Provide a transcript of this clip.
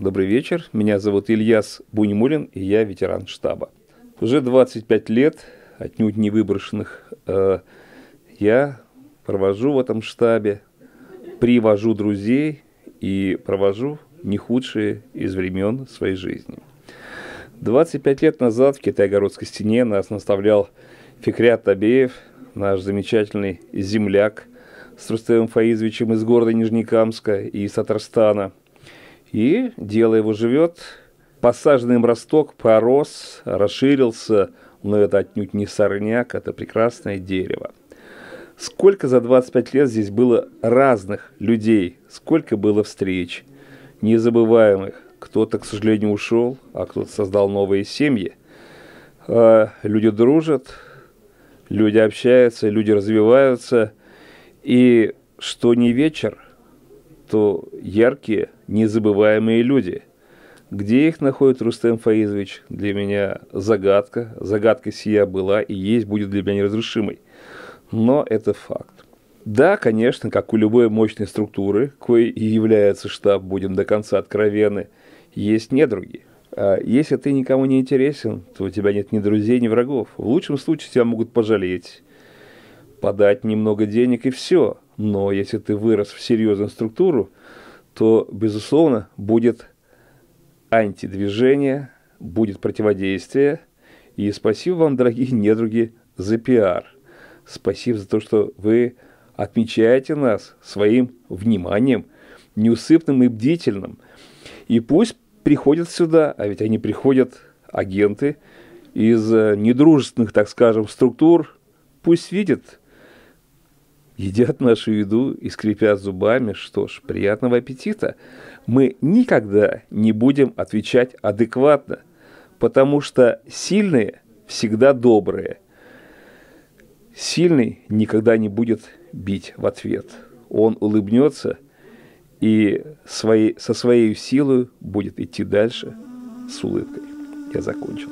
Добрый вечер. Меня зовут Ильяс Бунимулин, и я ветеран штаба. Уже 25 лет, отнюдь не выброшенных, я провожу в этом штабе, привожу друзей и провожу не худшие из времен своей жизни. 25 лет назад в Китайгородской стене нас наставлял Фикрят Табеев, наш замечательный земляк, с Рустемом Фаизовичем из города Нижнекамска и из Татарстана. И дело его живет. Посаженный им росток порос, расширился, но это отнюдь не сорняк, это прекрасное дерево. Сколько за 25 лет здесь было разных людей, сколько было встреч, незабываемых. Кто-то, к сожалению, ушел, а кто-то создал новые семьи. Люди дружат, люди общаются, люди развиваются. И что не вечер, то яркие, незабываемые люди. Где их находит Рустем Фаизович, для меня загадка. Загадка сия была и есть, будет для меня неразрешимой. Но это факт. Да, конечно, как у любой мощной структуры, коей и является штаб, будем до конца откровенны, есть недруги. А если ты никому не интересен, то у тебя нет ни друзей, ни врагов. В лучшем случае тебя могут пожалеть, подать немного денег и все. Но если ты вырос в серьезную структуру, то, безусловно, будет антидвижение, будет противодействие. И спасибо вам, дорогие недруги, за пиар. Спасибо за то, что вы отмечаете нас своим вниманием, неусыпным и бдительным. И пусть приходят сюда, а ведь они приходят, агенты, из недружественных, так скажем, структур, пусть видят, едят нашу еду и скрипят зубами. Что ж, приятного аппетита. Мы никогда не будем отвечать адекватно, потому что сильные всегда добрые. Сильный никогда не будет бить в ответ. Он улыбнется и со своей силой будет идти дальше с улыбкой. Я закончил.